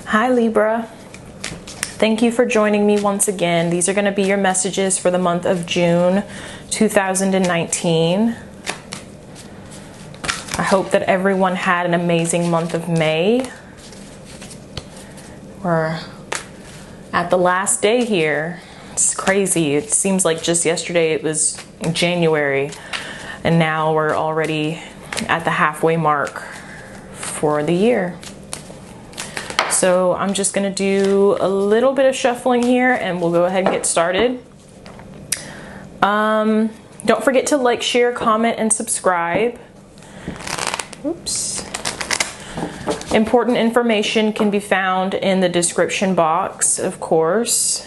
Hi Libra. Thank you for joining me once again. These are going to be your messages for the month of June 2019. I hope that everyone had an amazing month of May. We're at the last day here. It's crazy. It seems like just yesterday it was January, and now we're already at the halfway mark for the year. So I'm just gonna do a little bit of shuffling here and we'll go ahead and get started. Don't forget to like, share, comment, and subscribe. Oops. Important information can be found in the description box, of course.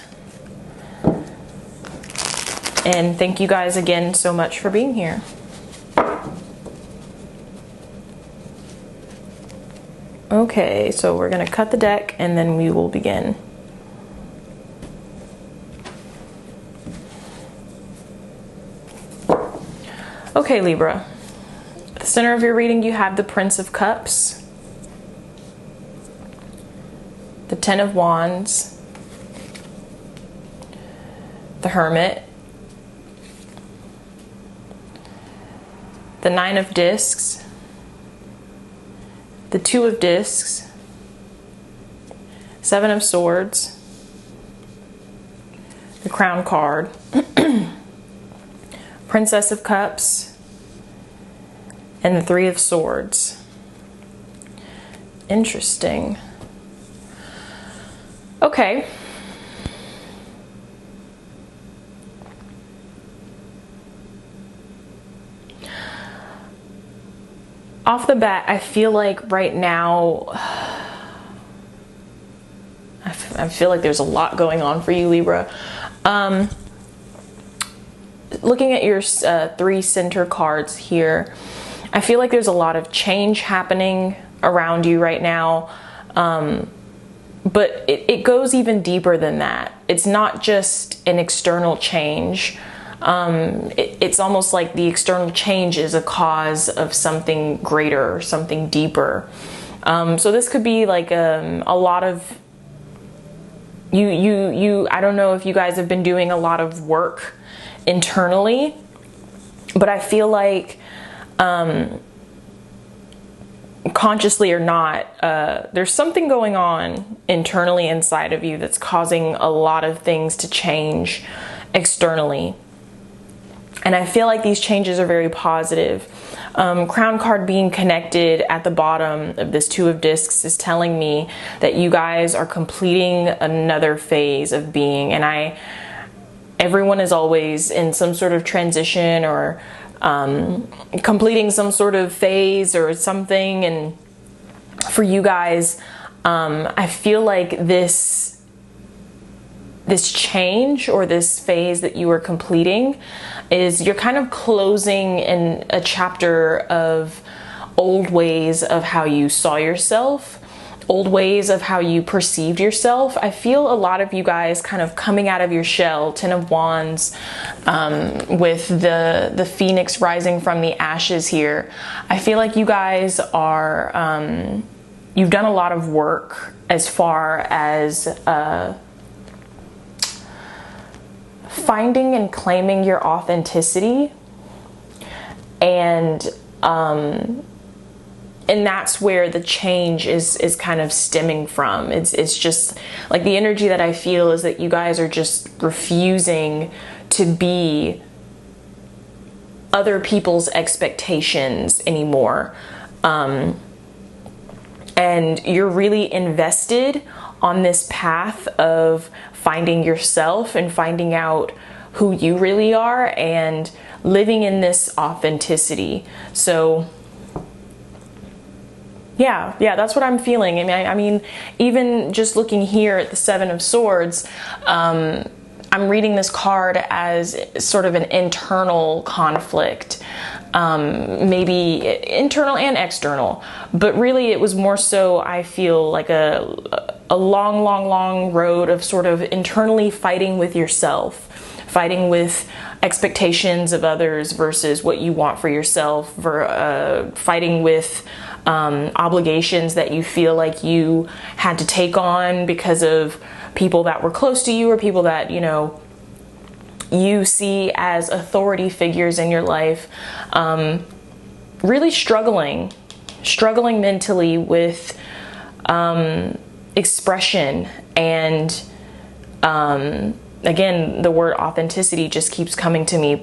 And thank you guys again so much for being here. Okay, so we're gonna cut the deck and then we will begin. Okay, Libra. At the center of your reading, you have the Prince of Cups, the Ten of Wands, the Hermit, the Nine of Discs, the Two of Discs, Seven of Swords, the Crown card, Princess of Cups, and the Three of Swords. Interesting. Okay. Off the bat, I feel like right now, I feel like there's a lot going on for you, Libra. Looking at your three center cards here, I feel like there's a lot of change happening around you right now. But it goes even deeper than that. It's not just an external change. It's almost like the external change is a cause of something greater, something deeper. So this could be like a lot of you. I don't know if you guys have been doing a lot of work internally, but I feel like consciously or not, there's something going on internally inside of you that's causing a lot of things to change externally. And I feel like these changes are very positive. Crown card being connected at the bottom of this Two of Discs is telling me that you guys are completing another phase of being. And everyone is always in some sort of transition or completing some sort of phase or something. And for you guys, I feel like this change or this phase that you are completing is you're kind of closing in a chapter of old ways of how you saw yourself, old ways of how you perceived yourself. I feel a lot of you guys kind of coming out of your shell, Ten of Wands, with the Phoenix rising from the ashes here. I feel like you guys are, you've done a lot of work as far as finding and claiming your authenticity, and that's where the change is kind of stemming from. It's just like the energy that I feel is that you guys are just refusing to be other people's expectations anymore, and you're really invested on this path of finding yourself and finding out who you really are and living in this authenticity. So yeah, that's what I'm feeling. I mean, even just looking here at the Seven of Swords, I'm reading this card as sort of an internal conflict, maybe internal and external, but really it was more so, I feel like a long road of sort of internally fighting with yourself, fighting with expectations of others versus what you want for yourself, fighting with obligations that you feel like you had to take on because of people that were close to you or people that, you know, you see as authority figures in your life. Really struggling mentally with expression, and again, the word authenticity just keeps coming to me,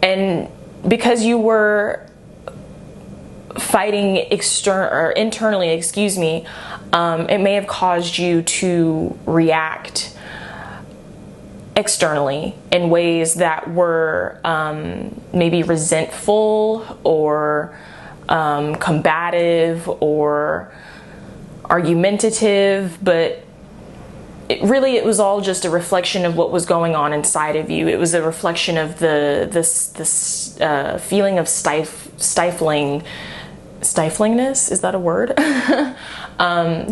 and because you were fighting internally, excuse me, it may have caused you to react externally in ways that were maybe resentful or combative or argumentative, but it was all just a reflection of what was going on inside of you. It was a reflection of this feeling of stiflingness. Is that a word?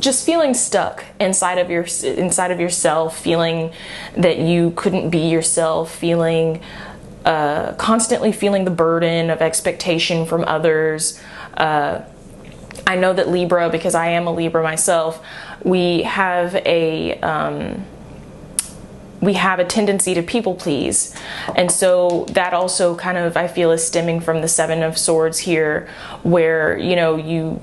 Just feeling stuck inside of yourself, feeling that you couldn't be yourself, constantly feeling the burden of expectation from others. I know that Libra, because I am a Libra myself, we have a tendency to people please. And so that also kind of, I feel, is stemming from the Seven of Swords here, where, you know, you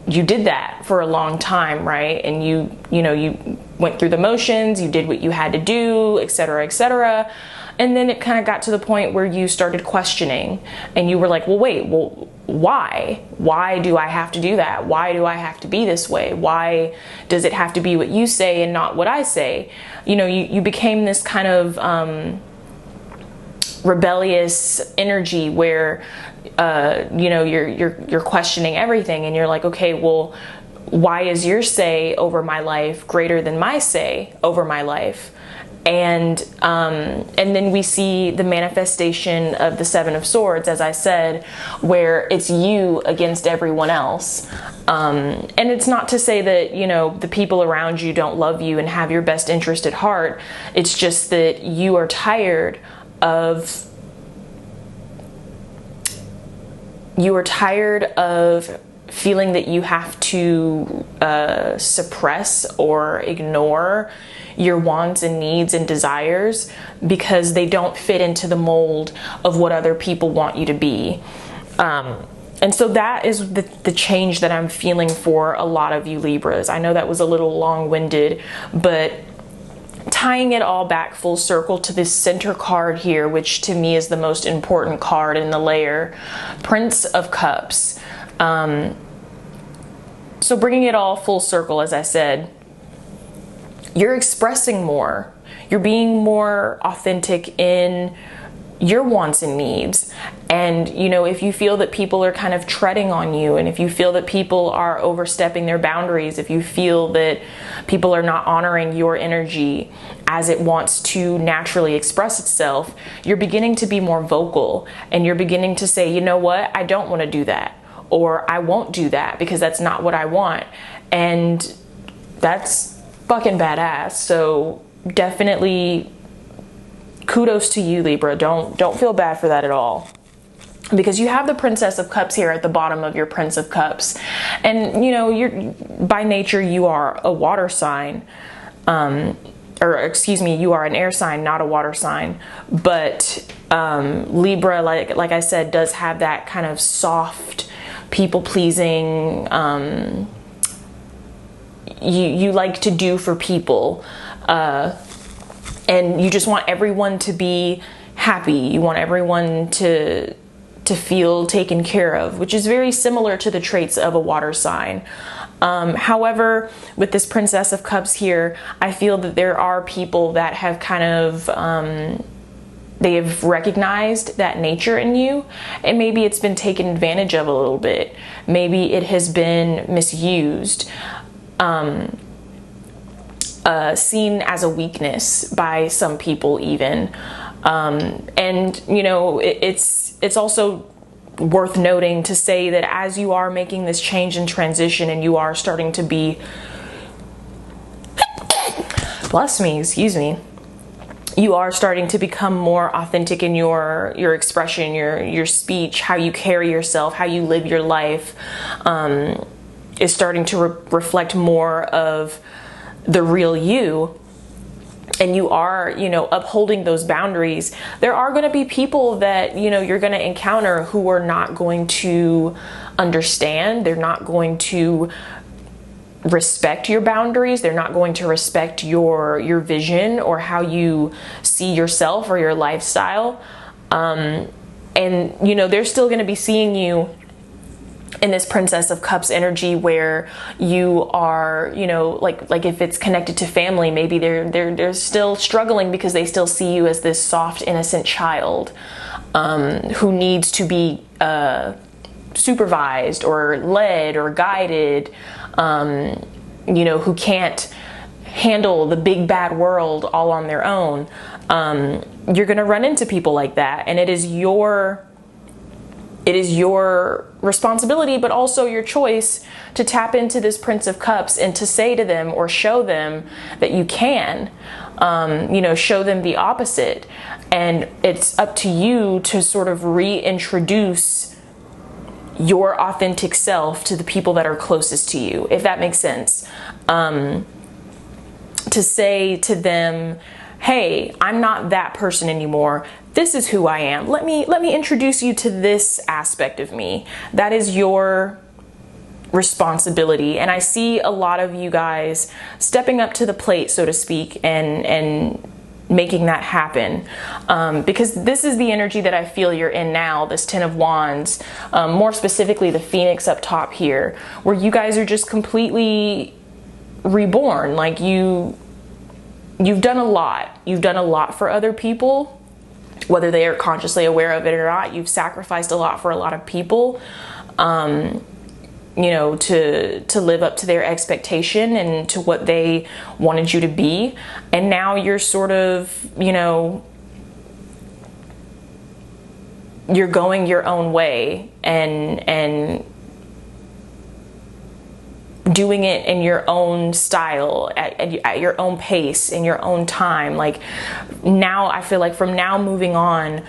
did that for a long time, right? And you went through the motions, you did what you had to do, etc., etc. And then it kind of got to the point where you started questioning, and you were like, well, wait, why? Why do I have to do that? Why do I have to be this way? Why does it have to be what you say and not what I say? You know, you became this kind of rebellious energy where, you know, you're questioning everything, and you're like, okay, well, why is your say over my life greater than my say over my life? And then we see the manifestation of the Seven of Swords, as I said, where it's you against everyone else. And it's not to say that, you know, the people around you don't love you and have your best interest at heart. It's just that you are tired of feeling that you have to suppress or ignore your wants and needs and desires because they don't fit into the mold of what other people want you to be. And so that is the change that I'm feeling for a lot of you Libras. I know that was a little long-winded, but tying it all back full circle to this center card here, which to me is the most important card in the layer, Prince of Cups. So bringing it all full circle, as I said, you're expressing more. You're being more authentic in your wants and needs. And, you know, if you feel that people are kind of treading on you, and if you feel that people are overstepping their boundaries, if you feel that people are not honoring your energy as it wants to naturally express itself, you're beginning to be more vocal, and you're beginning to say, you know what, I don't want to do that, or I won't do that because that's not what I want. And that's fucking badass. So definitely kudos to you, Libra. Don't feel bad for that at all, because you have the Princess of Cups here at the bottom of your Prince of Cups. And you know, you're by nature, you are a water sign, or excuse me, you are an air sign, not a water sign. But Libra, like I said, does have that kind of soft, people-pleasing, you like to do for people, and you just want everyone to be happy. You want everyone to feel taken care of, which is very similar to the traits of a water sign. However, with this Princess of Cups here, I feel that there are people that have kind of they have recognized that nature in you, and maybe it's been taken advantage of a little bit. Maybe it has been misused, seen as a weakness by some people even. And you know, it's also worth noting to say that as you are making this change and transition, and you are starting to be, bless me, excuse me, you are starting to become more authentic in your expression, your speech, how you carry yourself, how you live your life, is starting to reflect more of the real you. And you are, you know, upholding those boundaries. There are going to be people that, you know, you're going to encounter who are not going to understand. They're not going to respect your boundaries. They're not going to respect your vision or how you see yourself or your lifestyle. And, you know, they're still going to be seeing you in this Princess of Cups energy where you are, you know, like if it's connected to family, maybe they're still struggling because they still see you as this soft, innocent child, who needs to be supervised or led or guided, you know, who can't handle the big bad world all on their own. You're going to run into people like that, and it is your responsibility, but also your choice to tap into this Prince of Cups and to say to them or show them that you can, you know, show them the opposite. And it's up to you to sort of reintroduce your authentic self to the people that are closest to you, if that makes sense. To say to them, hey, I'm not that person anymore. This is who I am. Let me introduce you to this aspect of me. That is your responsibility. And I see a lot of you guys stepping up to the plate, so to speak, and making that happen. Because this is the energy that I feel you're in now, this 10 of Wands, more specifically the Phoenix up top here, where you guys are just completely reborn. Like you've done a lot. You've done a lot for other people, whether they are consciously aware of it or not. You've sacrificed a lot for a lot of people, you know, to live up to their expectation and to what they wanted you to be. And now you're sort of, you know, you're going your own way and doing it in your own style, at your own pace, in your own time. Like now, I feel like from now moving on,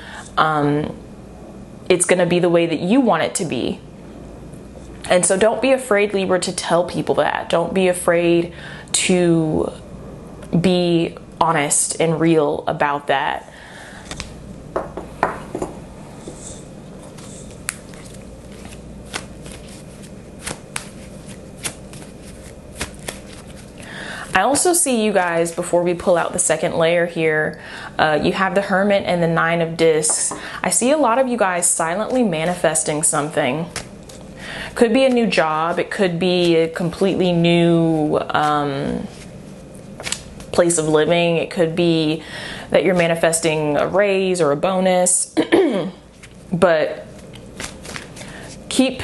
it's going to be the way that you want it to be. And so don't be afraid, Libra, to tell people that. Don't be afraid to be honest and real about that. I also see you guys, before we pull out the second layer here, you have the Hermit and the Nine of Discs. I see a lot of you guys silently manifesting something. Could be a new job. It could be a completely new place of living. It could be that you're manifesting a raise or a bonus. But keep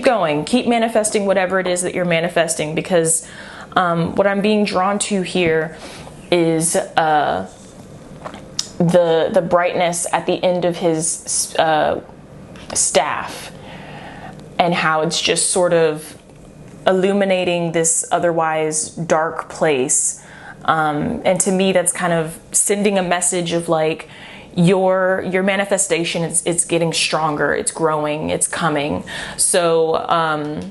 going. Keep manifesting whatever it is that you're manifesting, because what I'm being drawn to here is the brightness at the end of his staff, and how it's just sort of illuminating this otherwise dark place. And to me, that's kind of sending a message of like, your manifestation it's getting stronger, it's growing, it's coming. So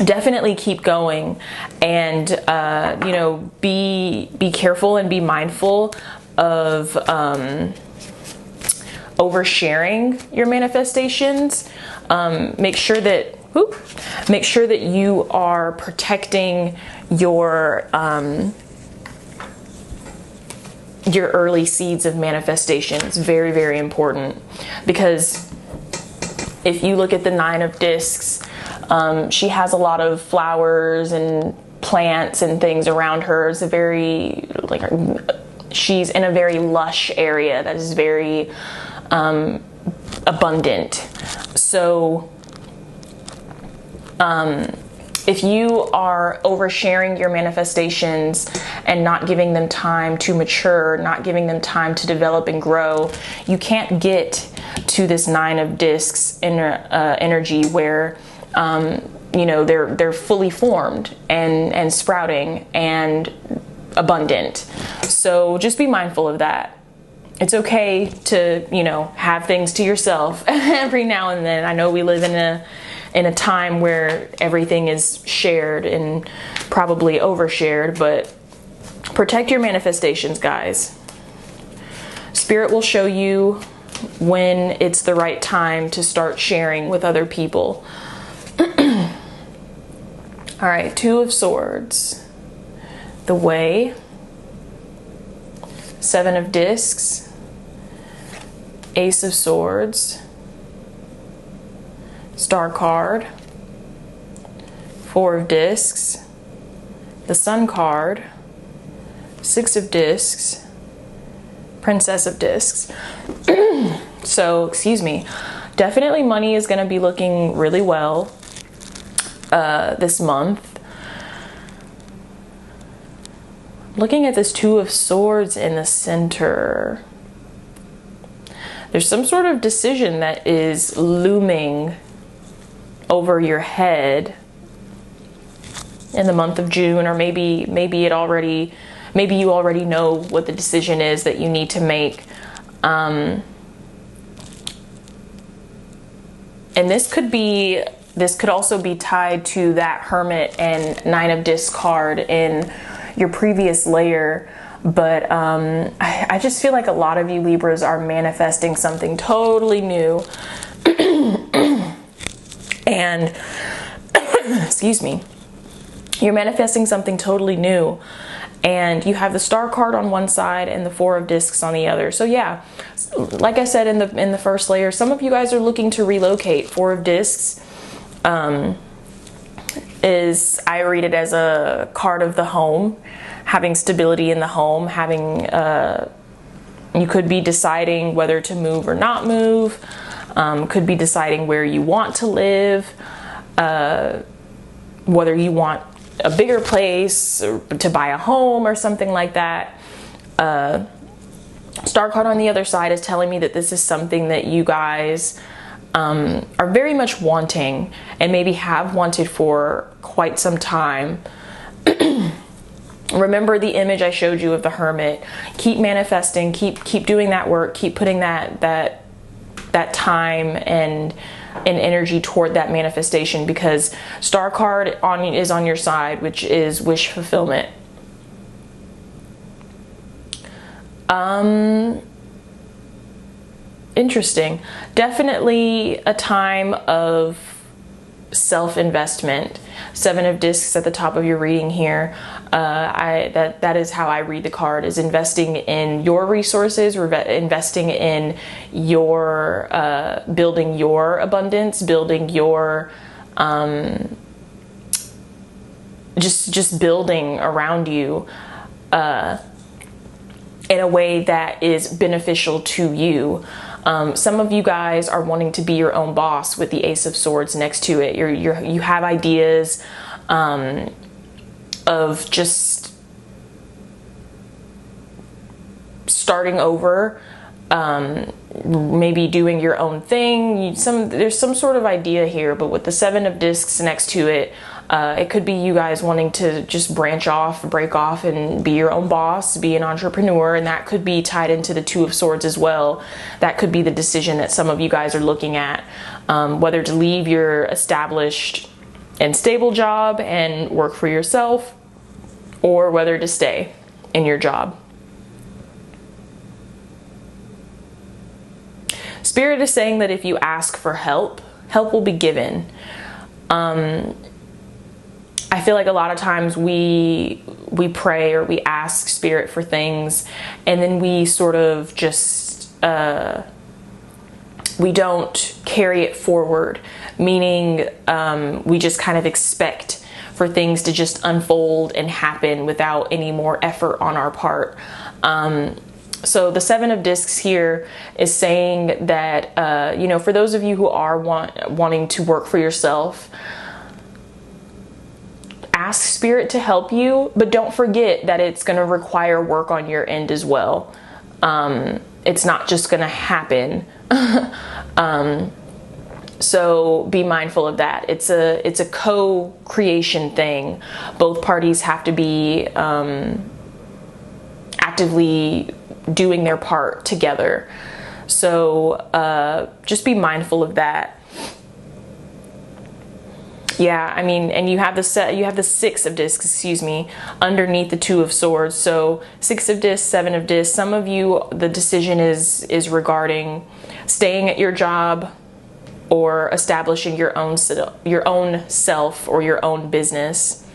definitely keep going, and you know, be careful and be mindful of oversharing your manifestations. Make sure that you are protecting your early seeds of manifestation. It's very, very important, because if you look at the Nine of Discs, she has a lot of flowers and plants and things around her. It's a very, like, she's in a very lush area that is very abundant. So if you are oversharing your manifestations and not giving them time to mature, not giving them time to develop and grow, you can't get to this Nine of Discs energy where you know, they're fully formed and sprouting, and abundant. So just be mindful of that. It's okay to, you know, have things to yourself every now and then. I know we live in a time where everything is shared and probably overshared, but protect your manifestations, guys. Spirit will show you when it's the right time to start sharing with other people. All right, Two of Swords, the Way, Seven of Discs, Ace of Swords, Star card, Four of Discs, the Sun card, Six of Discs, Princess of Discs. So, excuse me, definitely money is going to be looking really well this month. Looking at this Two of Swords in the center, there's some sort of decision that is looming over your head in the month of June, or maybe you already know what the decision is that you need to make. And this could also be tied to that Hermit and Nine of Discs card in your previous layer. But I just feel like a lot of you Libras are manifesting something totally new. And excuse me, you're manifesting something totally new, and you have the Star card on one side and the Four of Discs on the other. So yeah, like I said in the first layer, some of you guys are looking to relocate. Four of Discs I read it as a card of the home, having stability in the home, having you could be deciding whether to move or not move. Could be deciding where you want to live, whether you want a bigger place or to buy a home or something like that. Star card on the other side is telling me that this is something that you guys are very much wanting, and maybe have wanted for quite some time. Remember the image I showed you of the Hermit. Keep manifesting, keep doing that work, keep putting that time and energy toward that manifestation, because Star card is on your side, which is wish fulfillment. Interesting. Definitely a time of self-investment. Seven of Discs at the top of your reading here. That is how I read the card, is investing in your resources, or investing in your building your abundance, building your just building around you in a way that is beneficial to you. Some of you guys are wanting to be your own boss with the Ace of Swords next to it. You have ideas of just starting over, maybe doing your own thing. There's some sort of idea here, but with the Seven of Discs next to it, it could be you guys wanting to just break off and be your own boss, be an entrepreneur, and that could be tied into the Two of Swords as well. That could be the decision that some of you guys are looking at, whether to leave your established and stable job and work for yourself, or whether to stay in your job. Spirit is saying that if you ask for help, help will be given. I feel like a lot of times we pray or we ask Spirit for things, and then we sort of just we don't carry it forward, meaning we just kind of expect for things to just unfold and happen without any more effort on our part. So the Seven of Discs here is saying that, you know, for those of you who are wanting to work for yourself, ask Spirit to help you, but don't forget that it's going to require work on your end as well. It's not just going to happen. So be mindful of that. It's a co-creation thing. Both parties have to be actively doing their part together. So just be mindful of that. Yeah, I mean, and you have the Six of Discs, excuse me, underneath the Two of Swords. So Six of Discs, Seven of Discs. Some of you, the decision is regarding staying at your job or establishing your own self or your own business.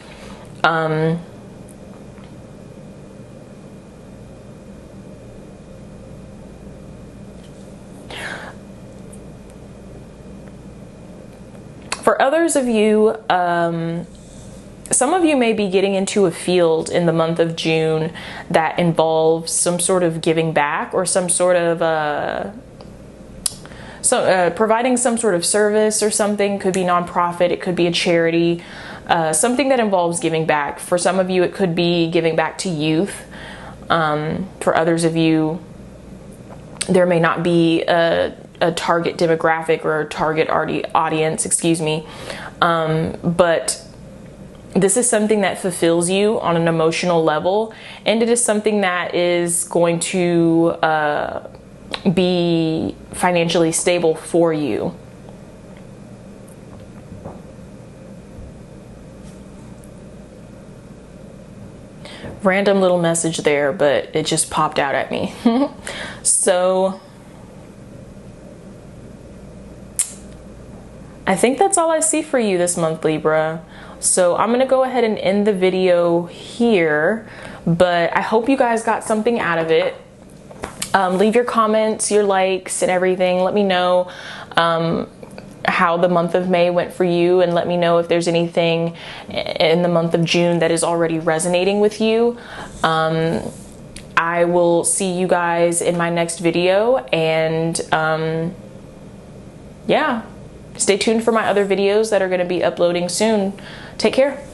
For others of you, some of you may be getting into a field in the month of June that involves some sort of giving back or some sort of providing some sort of service or something. Could be nonprofit, it could be a charity, something that involves giving back. For some of you, it could be giving back to youth. For others of you, there may not be a target demographic or a target audience, excuse me, but this is something that fulfills you on an emotional level, and it is something that is going to be financially stable for you. Random little message there, but it just popped out at me. So I think that's all I see for you this month, Libra. So I'm gonna go ahead and end the video here, but I hope you guys got something out of it. Leave your comments, your likes and everything. Let me know how the month of May went for you, and let me know if there's anything in the month of June that is already resonating with you. I will see you guys in my next video, and yeah, stay tuned for my other videos that are going to be uploading soon. Take care.